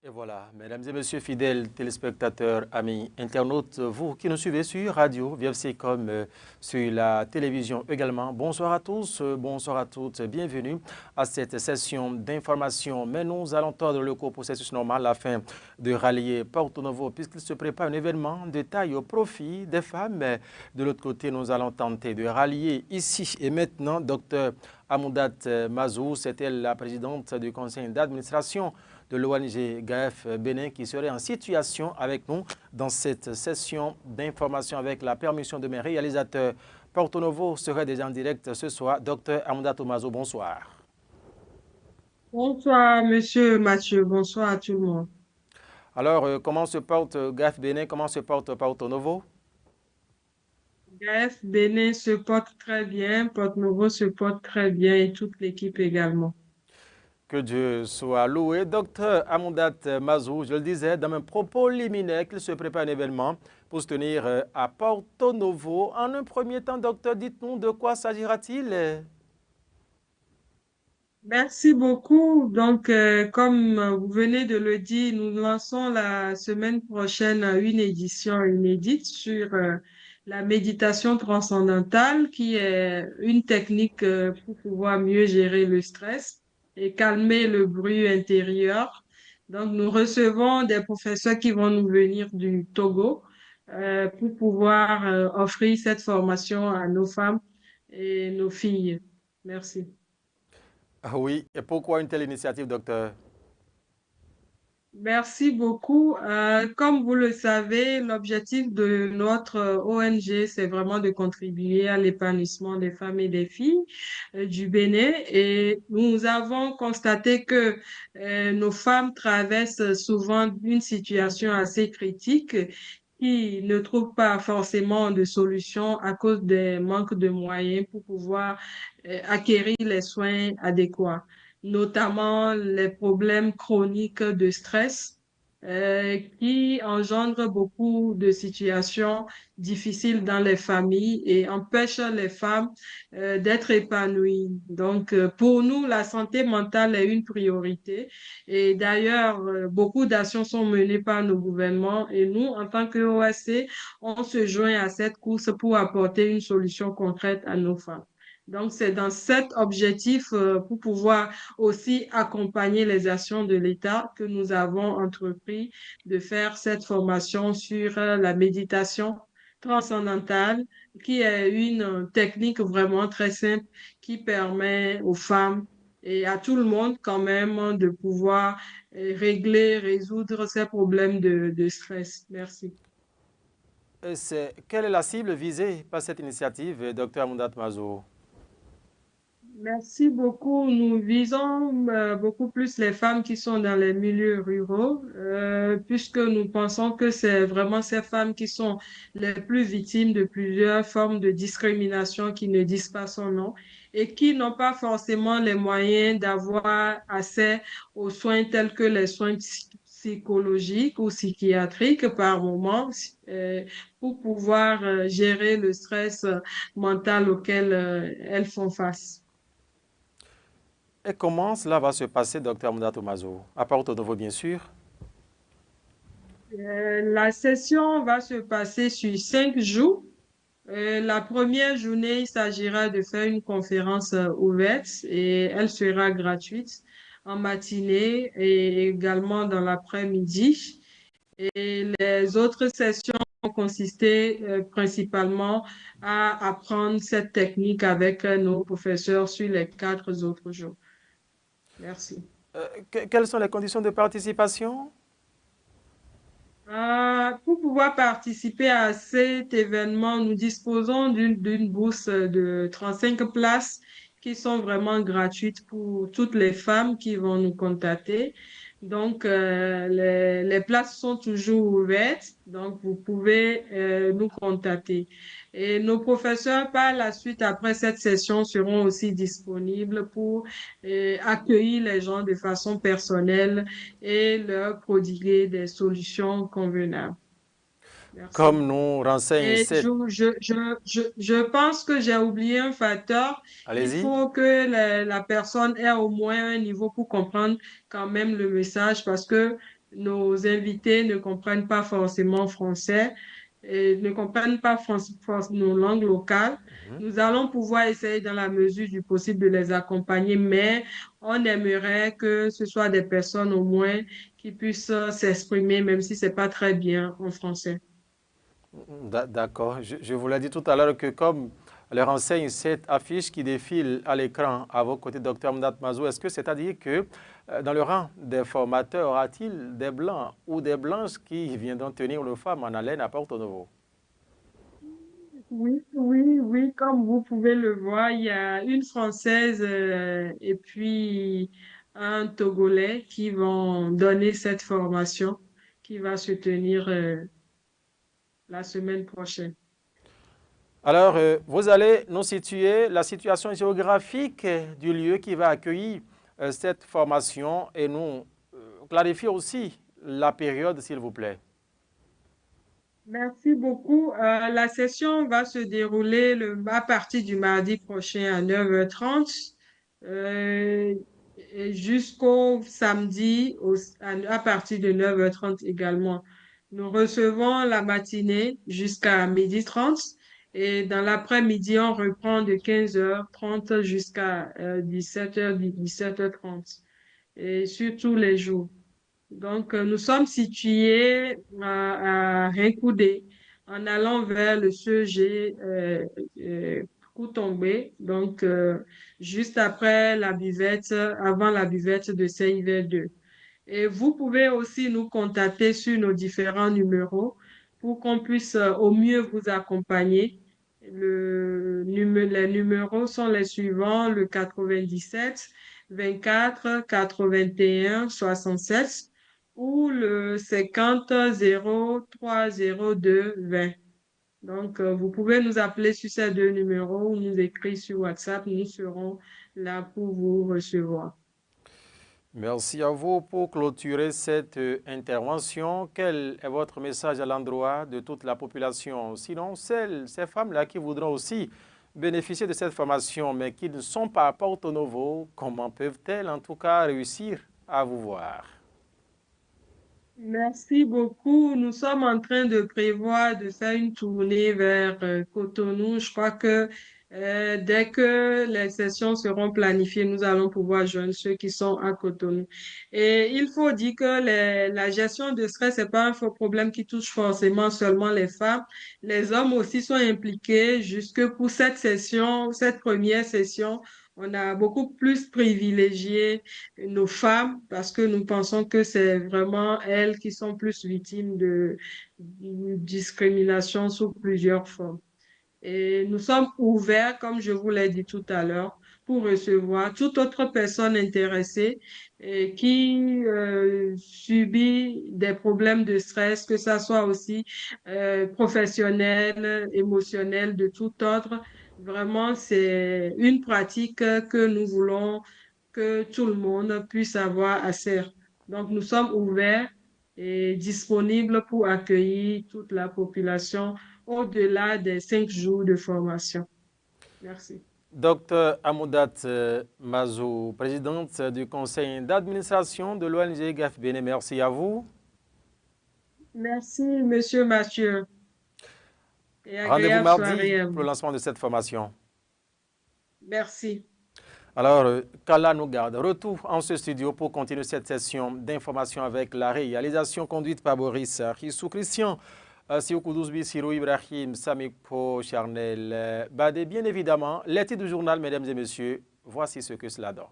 Et voilà, mesdames et messieurs, fidèles téléspectateurs, amis internautes, vous qui nous suivez sur Radio VFC comme sur la télévision également, bonsoir à tous, bonsoir à toutes, bienvenue à cette session d'information. Mais nous allons tordre le cours processus normal afin de rallier Porto Novo puisqu'il se prépare un événement de taille au profit des femmes. Mais de l'autre côté, nous allons tenter de rallier ici et maintenant Dr Amoudat Mazou, c'était la présidente du conseil d'administration de l'ONG GAF Bénin qui serait en situation avec nous dans cette session d'information avec la permission de mes réalisateurs. Porto Novo serait déjà en direct ce soir. Docteur Amoudat Mazo, bonsoir. Bonsoir, monsieur Mathieu. Bonsoir à tout le monde. Alors, comment se porte GAF Bénin, comment se porte Porto Novo? Bref, Bénin se porte très bien, Porto-Novo se porte très bien et toute l'équipe également. Que Dieu soit loué. Docteur Amoudat Mazou, je le disais dans mes propos liminaires qu'il se prépare un événement pour se tenir à Porto Novo. En un premier temps, docteur, dites-nous de quoi s'agira-t-il? Merci beaucoup. Donc, comme vous venez de le dire, nous lançons la semaine prochaine une édition inédite sur la méditation transcendantale, qui est une technique pour pouvoir mieux gérer le stress et calmer le bruit intérieur. Donc, nous recevons des professeurs qui vont nous venir du Togo pour pouvoir offrir cette formation à nos femmes et nos filles. Merci. Ah oui, et pourquoi une telle initiative, docteur? Merci beaucoup. Comme vous le savez, l'objectif de notre ONG, c'est vraiment de contribuer à l'épanouissement des femmes et des filles du Bénin. Et nous avons constaté que nos femmes traversent souvent une situation assez critique qui ne trouvent pas forcément de solution à cause des manques de moyens pour pouvoir acquérir les soins adéquats, notamment les problèmes chroniques de stress qui engendrent beaucoup de situations difficiles dans les familles et empêchent les femmes d'être épanouies. Donc, pour nous, la santé mentale est une priorité. Et d'ailleurs, beaucoup d'actions sont menées par nos gouvernements et nous, en tant que OSC, on se joint à cette course pour apporter une solution concrète à nos femmes. Donc, c'est dans cet objectif, pour pouvoir aussi accompagner les actions de l'État que nous avons entrepris de faire cette formation sur la méditation transcendantale, qui est une technique vraiment très simple qui permet aux femmes et à tout le monde quand même de pouvoir régler, résoudre ces problèmes de stress. Merci. Quelle est la cible visée par cette initiative, docteur Amoudat Mazou? Merci beaucoup. Nous visons beaucoup plus les femmes qui sont dans les milieux ruraux, puisque nous pensons que c'est vraiment ces femmes qui sont les plus victimes de plusieurs formes de discrimination qui ne disent pas son nom et qui n'ont pas forcément les moyens d'avoir accès aux soins tels que les soins psychologiques ou psychiatriques par moment, euh, pour pouvoir gérer le stress mental auquel elles font face. Et comment cela va se passer, docteur Amoudat Mazou? À Porto Novo, bien sûr. La session va se passer sur 5 jours. La première journée, il s'agira de faire une conférence ouverte et elle sera gratuite en matinée et également dans l'après-midi. Et les autres sessions vont consister principalement à apprendre cette technique avec nos professeurs sur les 4 autres jours. Merci. Quelles sont les conditions de participation? Pour pouvoir participer à cet événement, nous disposons d'une bourse de 35 places qui sont vraiment gratuites pour toutes les femmes qui vont nous contacter. Donc, les places sont toujours ouvertes, donc vous pouvez nous contacter. Et nos professeurs, par la suite, après cette session, seront aussi disponibles pour accueillir les gens de façon personnelle et leur prodiguer des solutions convenables. Merci. Comme nous renseigne Et cette... je pense que j'ai oublié un facteur. Il Allez-y. faut que la personne ait au moins un niveau pour comprendre quand même le message parce que nos invités ne comprennent pas forcément français et ne comprennent pas nos langues locales. Mhm. Nous allons pouvoir essayer dans la mesure du possible de les accompagner, mais on aimerait que ce soit des personnes au moins qui puissent s'exprimer, même si c'est pas très bien en français. D'accord. Je vous l'ai dit tout à l'heure que comme leur enseigne cette affiche qui défile à l'écran à vos côtés, docteur Mdat Mazou, est-ce que c'est-à-dire que dans le rang des formateurs, aura-t-il des blancs ou des blanches qui viendront tenir le femmes en haleine à Porto Novo? Oui, oui, oui, comme vous pouvez le voir, il y a une Française et puis un Togolais qui vont donner cette formation qui va se tenir la semaine prochaine. Alors, vous allez nous situer la situation géographique du lieu qui va accueillir cette formation et nous clarifier aussi la période, s'il vous plaît. Merci beaucoup. La session va se dérouler à partir du mardi prochain à 9h30 euh, et jusqu'au samedi à partir de 9h30 également. Nous recevons la matinée jusqu'à 12h30 et dans l'après-midi, on reprend de 15h30 jusqu'à 17h, 17h30 et sur tous les jours. Donc, nous sommes situés à Rincoudé, en allant vers le CEG Koutombé, donc juste après la buvette, avant la buvette de CIV2. Et vous pouvez aussi nous contacter sur nos différents numéros pour qu'on puisse au mieux vous accompagner. Les numéros sont les suivants, le 97 24 81 67 ou le 50 03 02 20. Donc, vous pouvez nous appeler sur ces deux numéros ou nous écrire sur WhatsApp. Nous serons là pour vous recevoir. Merci à vous pour clôturer cette intervention. Quel est votre message à l'endroit de toute la population? Sinon, ces femmes-là qui voudront aussi bénéficier de cette formation, mais qui ne sont pas à Porto Novo, comment peuvent-elles en tout cas réussir à vous voir? Merci beaucoup. Nous sommes en train de prévoir de faire une tournée vers Cotonou. Je crois que dès que les sessions seront planifiées, nous allons pouvoir joindre ceux qui sont à Cotonou. Et il faut dire que la gestion de stress, c'est pas un faux problème qui touche forcément seulement les femmes. Les hommes aussi sont impliqués jusque pour cette session, cette première session. On a beaucoup plus privilégié nos femmes parce que nous pensons que c'est vraiment elles qui sont plus victimes de discrimination sous plusieurs formes. Et nous sommes ouverts, comme je vous l'ai dit tout à l'heure, pour recevoir toute autre personne intéressée et qui subit des problèmes de stress, que ça soit aussi professionnel, émotionnel, de tout ordre. Vraiment, c'est une pratique que nous voulons que tout le monde puisse avoir accès. Donc, nous sommes ouverts et disponibles pour accueillir toute la population au-delà des 5 jours de formation. Merci. Docteur Amoudat Mazou, présidente du conseil d'administration de l'ONG GAFBN, merci à vous. Merci, Monsieur Mathieu, et Rendez-vous agréable mardi soirée à pour le vous. lancement de cette formation. Merci. Alors, qu'Allah nous garde. Retour en ce studio pour continuer cette session d'information avec la réalisation conduite par Boris Rissou Christian, Sioukoudouzbi, Sirou Ibrahim, Samikpo, Charnel Badé. Bien évidemment, les titres du journal, mesdames et messieurs, voici ce que cela donne.